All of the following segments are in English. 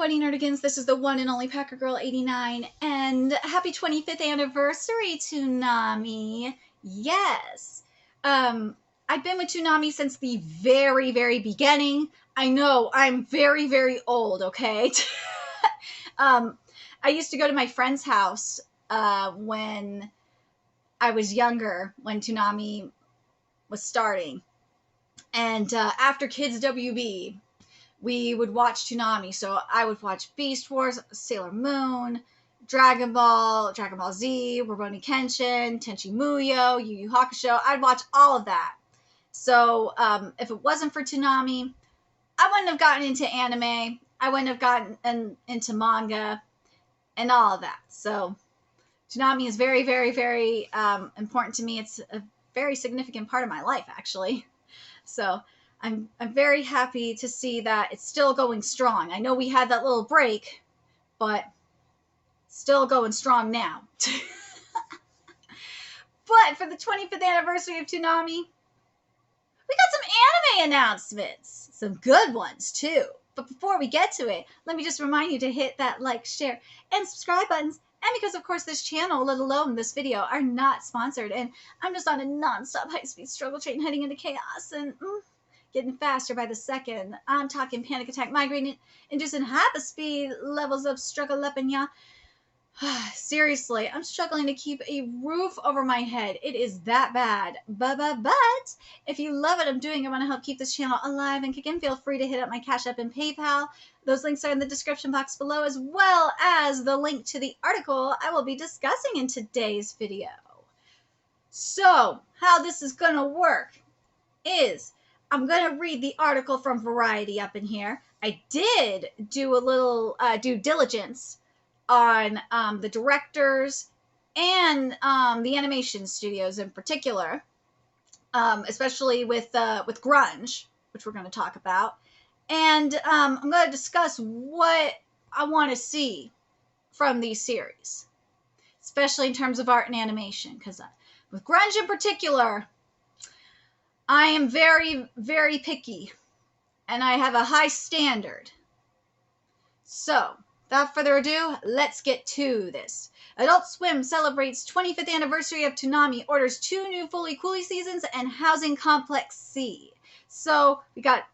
What nerdigans, this is the one and only Packer Girl 89, and happy 25th anniversary, Toonami. Yes. I've been with Toonami since the very, very beginning. I know, I'm very, very old, okay? I used to go to my friend's house when I was younger, when Toonami was starting. And after Kids WB, we would watch Toonami. So I would watch Beast Wars, Sailor Moon, Dragon Ball Z, Rurouni Kenshin, Tenchi Muyo, Yu Yu Hakusho. I'd watch all of that. So if it wasn't for Toonami, I wouldn't have gotten into anime. I wouldn't have gotten into manga and all of that. So Toonami is very, very, very important to me. It's a very significant part of my life, actually. So I'm very happy to see that it's still going strong. I know we had that little break, but still going strong now. But for the 25th anniversary of Toonami, we got some anime announcements. Some good ones, too. But before we get to it, let me just remind you to hit that like, share, and subscribe buttons. And because, of course, this channel, let alone this video, are not sponsored. And I'm just on a non-stop high-speed struggle train heading into chaos. And getting faster by the second. I'm talking panic attack, migraine, inducing hyperspeed levels of struggle up in ya. Seriously, I'm struggling to keep a roof over my head. It is that bad. But if you love what I'm doing and want to help keep this channel alive and kicking, feel free to hit up my Cash App and PayPal. Those links are in the description box below, as well as the link to the article I will be discussing in today's video. So, how this is going to work is I'm going to read the article from Variety up in here. I did do a little due diligence on the directors and the animation studios in particular, especially with Grunge, which we're going to talk about. And I'm going to discuss what I want to see from these series, especially in terms of art and animation, because with Grunge in particular, I am very, very picky, and I have a high standard. So, without further ado, let's get to this. Adult Swim celebrates 25th anniversary of Toonami, orders 2 new Fully Cooley seasons, and Housing Complex C. So, we got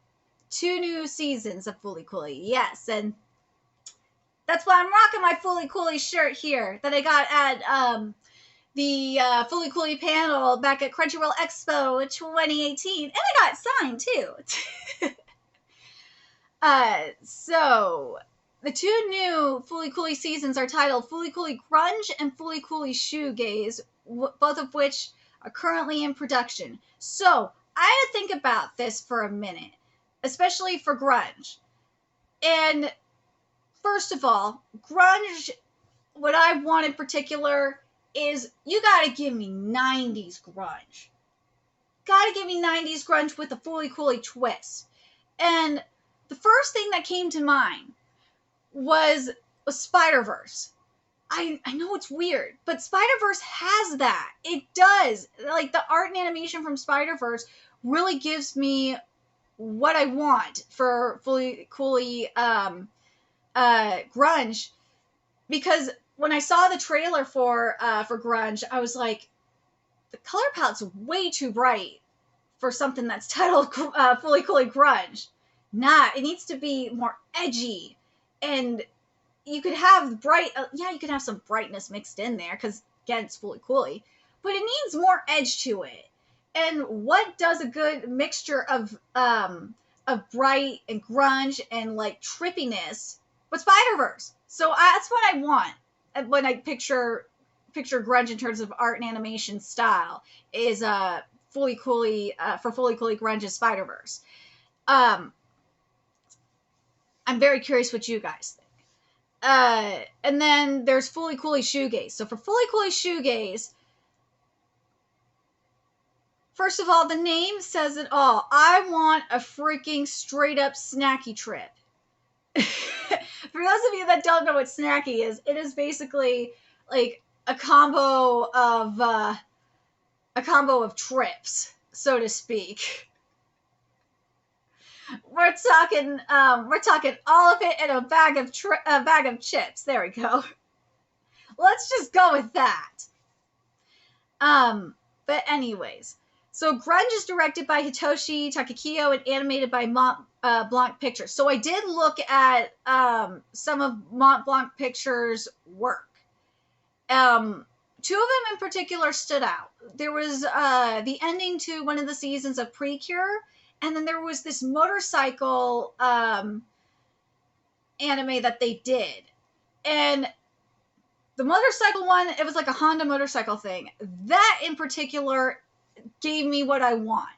2 new seasons of Fully Cooley, yes, and that's why I'm rocking my Fully Cooley shirt here that I got at the Fully Cooley panel back at Crunchyroll Expo 2018, and I got signed too. So the 2 new Fully Cooley seasons are titled Fully Cooley Grunge and Fully Cooley Shoegaze, both of which are currently in production. So I had to think about this for a minute, especially for Grunge. And first of all, Grunge, what I want in particular is you gotta give me 90s grunge. Gotta give me 90s grunge with a Fully Cooley twist. And the first thing that came to mind was Spider-Verse. I know it's weird, but Spider-Verse has that. It does. Like, the art and animation from Spider-Verse really gives me what I want for Fully Cooley grunge, because when I saw the trailer for Grunge, I was like, the color palette's way too bright for something that's titled Fully Cooley Grunge. Nah, it needs to be more edgy. And you could have you could have some brightness mixed in there, because, again, it's Fully Cooley. But it needs more edge to it. And what does a good mixture of bright and grunge and, like, trippiness but Spider-Verse? So that's what I want when I picture grunge in terms of art and animation style, is Fully Cooley for Fully Cooley Grunge's Spider-Verse. I'm very curious what you guys think. And then there's Fully Cooley Shoegaze. So for Fully Cooley Shoegaze, first of all, the name says it all. I want a freaking straight up snacky trip. For those of you that don't know what snacky is, it is basically like a combo of trips, so to speak. We're talking all of it in a bag of chips. There we go. Let's just go with that. But anyways, so Grunge is directed by Hitoshi Takakiyo and animated by Mont Blanc Pictures. So I did look at some of Mont Blanc Pictures' work. Two of them in particular stood out. There was the ending to one of the seasons of Precure, and then there was this motorcycle anime that they did. And the motorcycle one, it was like a Honda motorcycle thing. That in particular gave me what I want.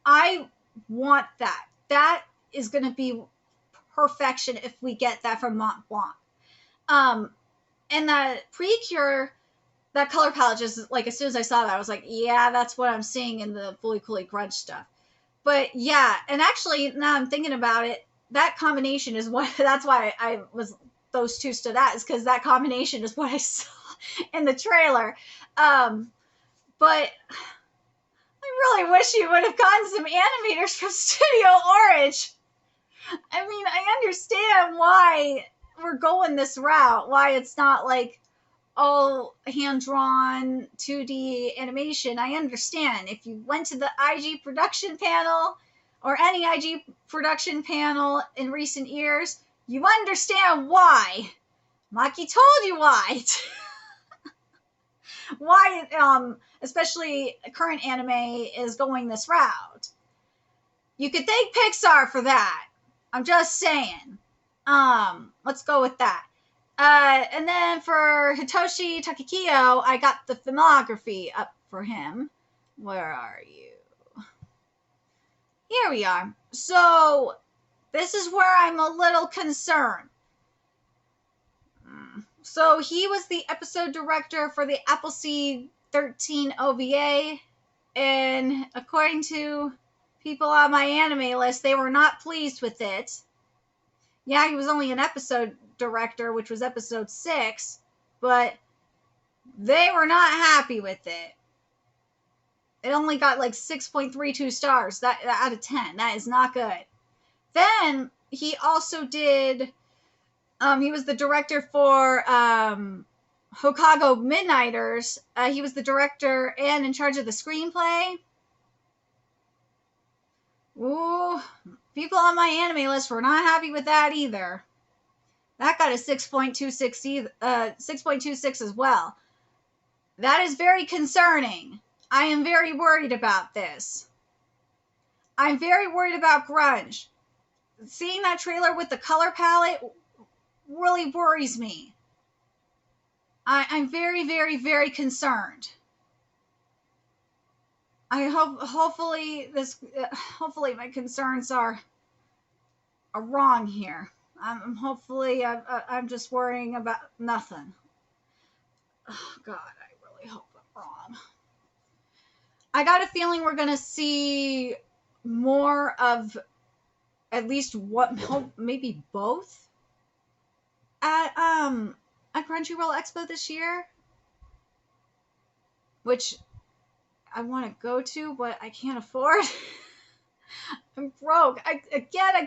I want that. That is going to be perfection if we get that from Mont Blanc. And that Precure, that color palette, just like as soon as I saw that, I was like, yeah, that's what I'm seeing in the Fully Coolly Grunge stuff. But yeah, and actually now I'm thinking about it, that combination is what, that's why I was, those two stood out, is because that combination is what I saw in the trailer. But I really wish you would have gotten some animators from Studio Orange. I mean, I understand why we're going this route, why it's not like all hand-drawn 2D animation. I understand. If you went to the IG production panel or any IG production panel in recent years, you understand why. Maki told you why. Why, especially current anime is going this route. You could thank Pixar for that. I'm just saying. Let's go with that. And then for Hitoshi Takakiyo, I got the filmography up for him. Where are you? Here we are. So, this is where I'm a little concerned. So, he was the episode director for the Appleseed 13 OVA, and according to people on my anime list, they were not pleased with it. Yeah, he was only an episode director, which was episode 6, but they were not happy with it. It only got like 6.32 stars that out of 10. That is not good. Then he also did, he was the director for Hokago Midnighters. He was the director and in charge of the screenplay. Ooh, people on my anime list were not happy with that either. That got a 6.26 as well. That is very concerning. I am very worried about this. I'm very worried about Grunge. Seeing that trailer with the color palette really worries me. I'm very, very, very concerned. I hopefully my concerns are wrong here. I'm just worrying about nothing. Oh, God, I really hope I'm wrong. I got a feeling we're gonna see more of at least maybe both at Crunchyroll Expo this year, which I want to go to, but I can't afford. I'm broke. I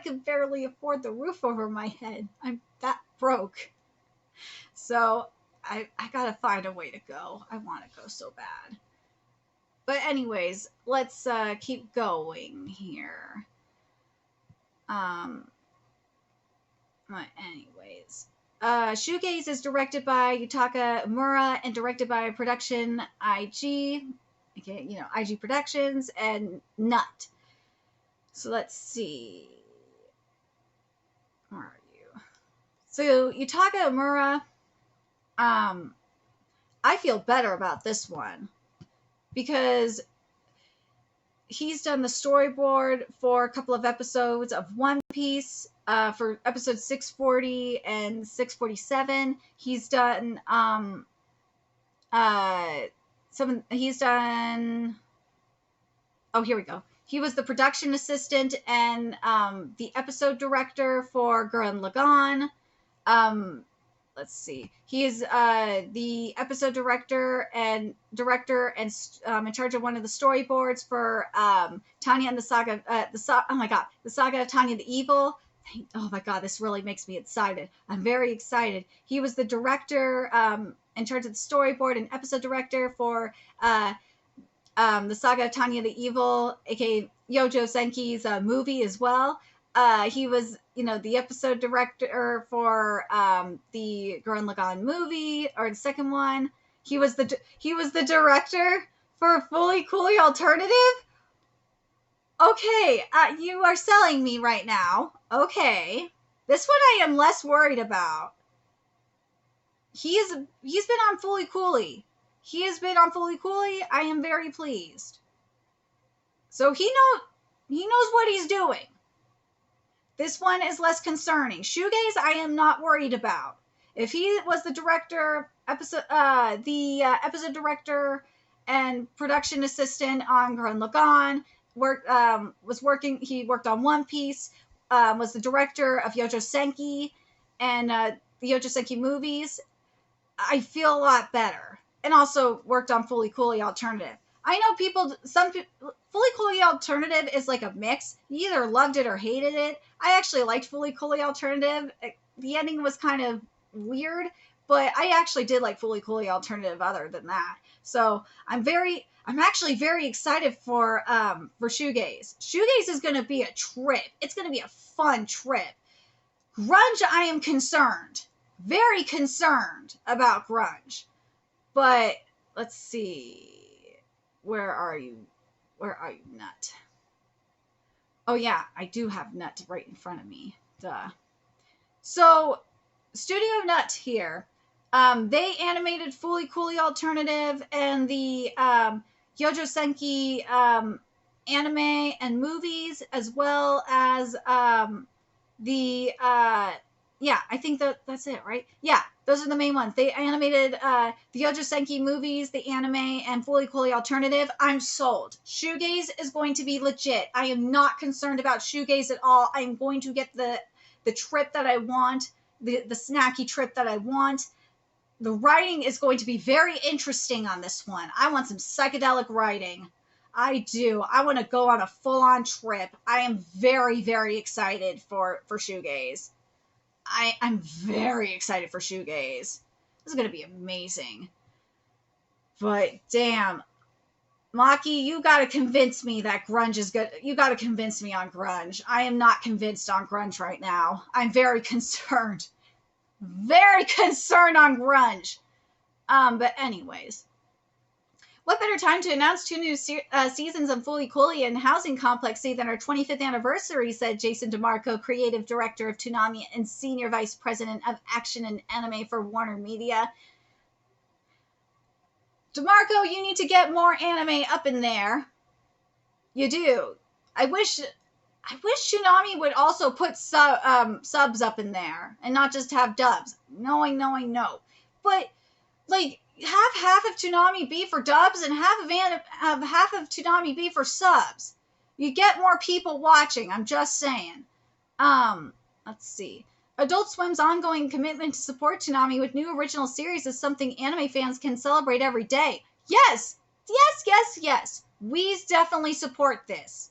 can barely afford the roof over my head. I'm that broke. So I gotta find a way to go. I want to go so bad. But anyways, let's keep going here. Anyways. Shoegaze is directed by Yutaka Mura and directed by Production IG. Okay, IG Productions and Nut. So let's see. Where are you? So Yutaka Mura, I feel better about this one because he's done the storyboard for a couple of episodes of One Piece, for episodes 640 and 647. He's done he's done, oh, here we go. He was the production assistant and the episode director for Gurren Lagann. let's see. He is the episode director and in charge of one of the storyboards for Tanya and the Saga. Oh my god, the Saga of Tanya the Evil. Oh my god, this really makes me excited. I'm very excited. He was the director in charge of the storyboard and episode director for the Saga of Tanya the Evil, aka Yojo Senki's movie as well. He was, the episode director for the Gurren Lagann movie, or the second one. He was the director for Fully Coolly Alternative. Okay, you are selling me right now. Okay, this one I am less worried about. He's been on Fully Coolly. He has been on Fully Coolly. I am very pleased. So he knows what he's doing. This one is less concerning. Shoegaze, I am not worried about. If he was the director, episode director and production assistant on Gurren Lagann, he worked on One Piece, was the director of Yojo Senki and the Yojo Senki movies, I feel a lot better. And also worked on Fully Coolly Alternative. I know Fully Coolly Alternative is like a mix. You either loved it or hated it. I actually liked Fully Coolly Alternative. The ending was kind of weird, but I actually did like Fully Coolly Alternative other than that. So I'm actually very excited for Shoegaze. Shoegaze is going to be a trip. It's going to be a fun trip. Grunge, I am concerned. Very concerned about Grunge. But let's see. Where are you? Where are you, Nut? Oh yeah, I do have Nut right in front of me. Duh. So, Studio Nut here. They animated Fully Coolly Alternative and the Yojo Senki anime and movies, as well as I think that's it, right? Yeah, those are the main ones. They animated the Yojo Senki movies, the anime, and Fully Coolly Alternative. I'm sold. Shoegaze is going to be legit. I am not concerned about Shoegaze at all. I am going to get the trip that I want, the snacky trip that I want. The writing is going to be very interesting on this one. I want some psychedelic writing. I do. I want to go on a full-on trip. I am very, very excited for Shoegaze. I'm very excited for Shoegaze. This is going to be amazing. But damn, Maki, you got to convince me that Grunge is good. You got to convince me on Grunge. I am not convinced on Grunge right now. I'm very concerned. Very concerned on Grunge. But anyways. What better time to announce 2 new seasons of Fully Coolly and Housing Complex than our 25th anniversary, said Jason DeMarco, creative director of Toonami and senior vice president of action and anime for Warner Media. DeMarco, you need to get more anime up in there. You do. I wish Toonami would also put subs up in there and not just have dubs. Knowing, no. But, like, have half of Toonami be for dubs and half of Toonami be for subs. You get more people watching. I'm just saying. Let's see. Adult Swim's ongoing commitment to support Toonami with new original series is something anime fans can celebrate every day. Yes. We definitely support this.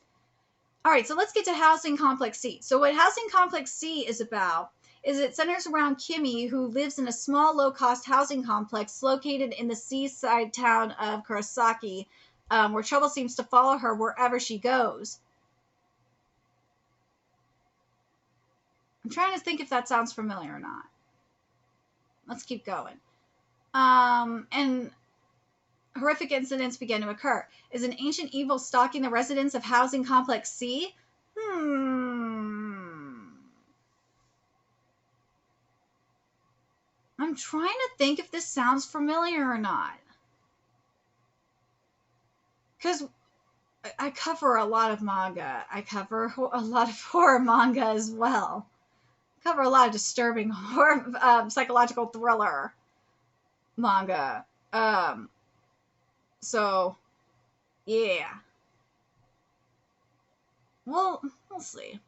All right, so let's get to Housing Complex C. So what Housing Complex C is about is it centers around Kimi, who lives in a small, low-cost housing complex located in the seaside town of Kurosaki, where trouble seems to follow her wherever she goes. I'm trying to think if that sounds familiar or not. Let's keep going. And horrific incidents begin to occur. Is an ancient evil stalking the residents of Housing Complex C? I'm trying to think if this sounds familiar or not. Because I cover a lot of manga. I cover a lot of horror manga as well. I cover a lot of disturbing horror, psychological thriller manga. So, yeah. Well, we'll see.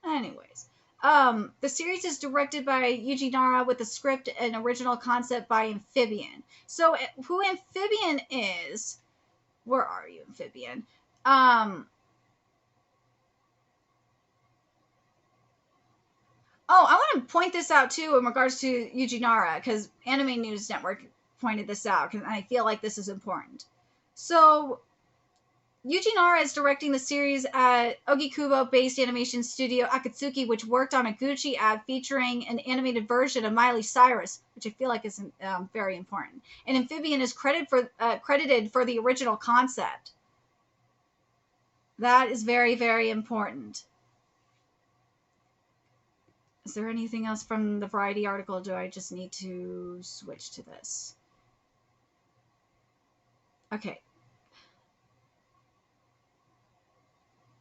Anyways. The series is directed by Yuji Nara with a script and original concept by Amphibian. So who Amphibian is? Where are you, Amphibian? Oh, I want to point this out too in regards to Yuji Nara, because Anime News Network pointed this out, and I feel like this is important. So Yuji Nara is directing the series at Ogikubo-based animation studio Akatsuki, which worked on a Gucci ad featuring an animated version of Miley Cyrus, which I feel like is very important. And Amphibian is credited for the original concept. That is very, very important. Is there anything else from the Variety article? Do I just need to switch to this? Okay.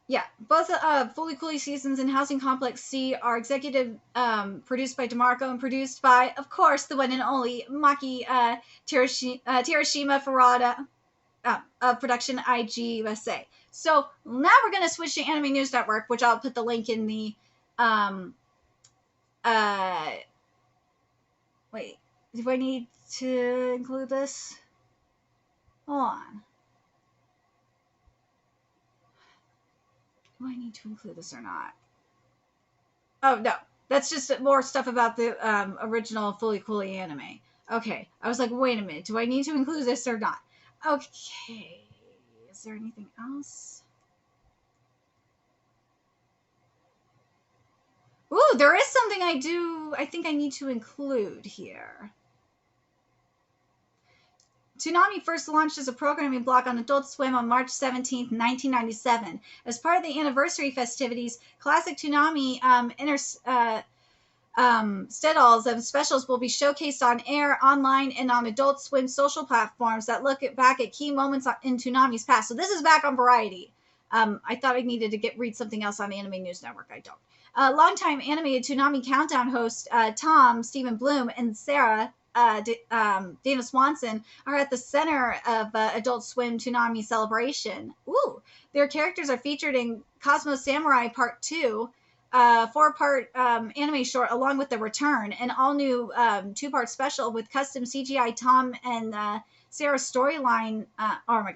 Yeah, both Fully Cooley Seasons and Housing Complex C are executive produced by DeMarco and produced by, of course, the one and only Maki Terashima Farada of Production IG USA. So now we're going to switch to Anime News Network, which I'll put the link in the... wait, do I need to include this? Hold on. Do I need to include this or not? Oh, no. That's just more stuff about the original Fully Cooley anime. Okay. I was like, wait a minute. Do I need to include this or not? Okay. Is there anything else? Ooh, there is something I think I need to include here. Toonami first launched as a programming block on Adult Swim on March 17, 1997. As part of the anniversary festivities, classic Toonami Steadalls of specials will be showcased on air, online, and on Adult Swim social platforms that look back at key moments in Toonami's past. So this is back on Variety. I thought I needed to read something else on the Anime News Network. I don't. Longtime animated Toonami Countdown host Tom, Stephen Bloom, and Sarah Dana Swanson are at the center of Adult Swim Toonami celebration. Ooh, their characters are featured in Cosmo Samurai Part 2, 4-part anime short, along with The Return, an all-new 2-part special with custom CGI Tom and Sarah's storyline.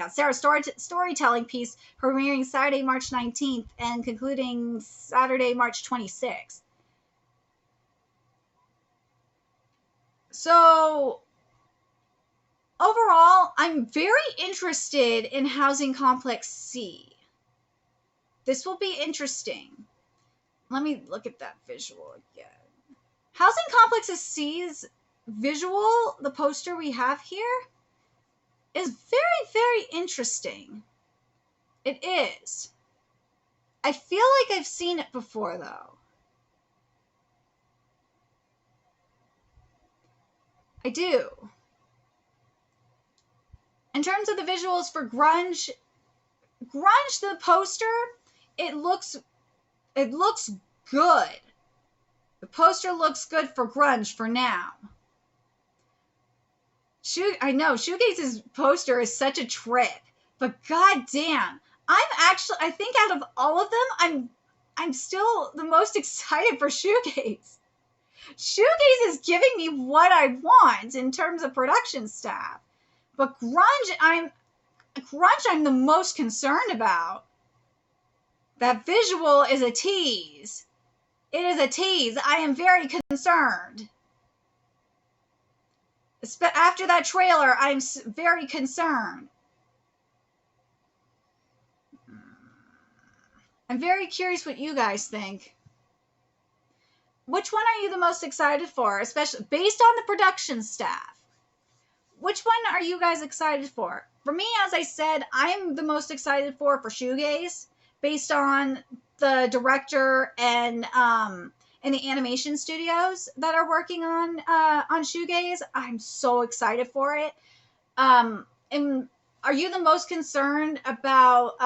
Sarah's storytelling piece premiering Saturday, March 19th and concluding Saturday, March 26th. So, overall, I'm very interested in Housing Complex C. This will be interesting. Let me look at that visual again. Housing Complex C's visual, the poster we have here, is very, very interesting. It is. I feel like I've seen it before, though. I do. In terms of the visuals for Grunge, the poster, it looks good. The poster looks good for Grunge for now. I know, Shoegaze's poster is such a trip, but goddamn, I think out of all of them, I'm still the most excited for Shoegaze. Shoegaze is giving me what I want in terms of production staff. But Grunge, I'm the most concerned about. That visual is a tease. It is a tease. I am very concerned. After that trailer, I'm very concerned. I'm very curious what you guys think. Which one are you the most excited for, especially based on the production staff? Which one are you guys excited for? For me, as I said, I'm the most excited for Shoegaze, based on the director and the animation studios that are working on Shoegaze. I'm so excited for it. And are you the most concerned about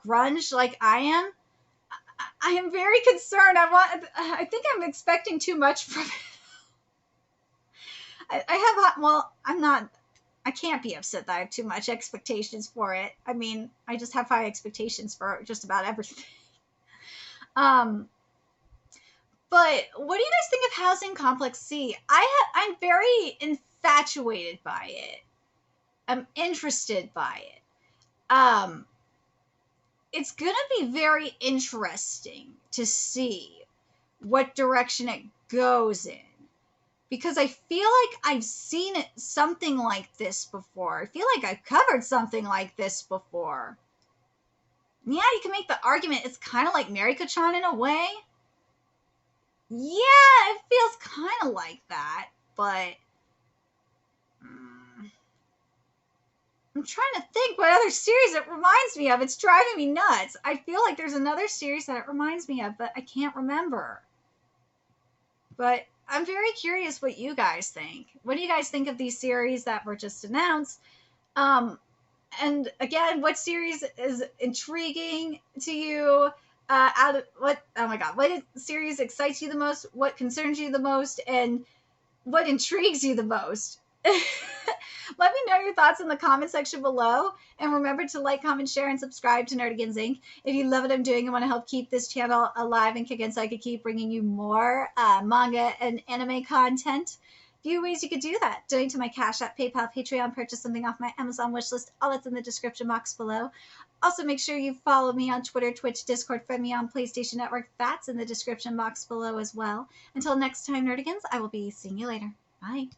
Grunge like I am? I am very concerned. I think I'm expecting too much from it. I can't be upset that I have too much expectations for it. I mean, I just have high expectations for just about everything. But what do you guys think of Housing Complex C? I'm very infatuated by it. I'm interested by it. It's gonna be very interesting to see what direction it goes in, because I feel like I've seen something like this before. I feel like I've covered something like this before. Yeah, you can make the argument it's kind of like Mariko-chan in a way. Yeah, it feels kind of like that, but I'm trying to think what other series it reminds me of. It's driving me nuts. I feel like there's another series that it reminds me of, but I can't remember. But I'm very curious what you guys think. What do you guys think of these series that were just announced? And again, what series is intriguing to you? Oh my god, what series excites you the most? What concerns you the most? And what intrigues you the most? Let me know your thoughts in the comment section below. And remember to like, comment, share, and subscribe to Nerdigans Inc. If you love what I'm doing and want to help keep this channel alive and kicking so I could keep bringing you more manga and anime content. Few ways you could do that. Donate to my Cash App, PayPal, Patreon, purchase something off my Amazon wishlist. All that's in the description box below. Also, make sure you follow me on Twitter, Twitch, Discord, friend me on PlayStation Network. That's in the description box below as well. Until next time, Nerdigans, I will be seeing you later. Bye.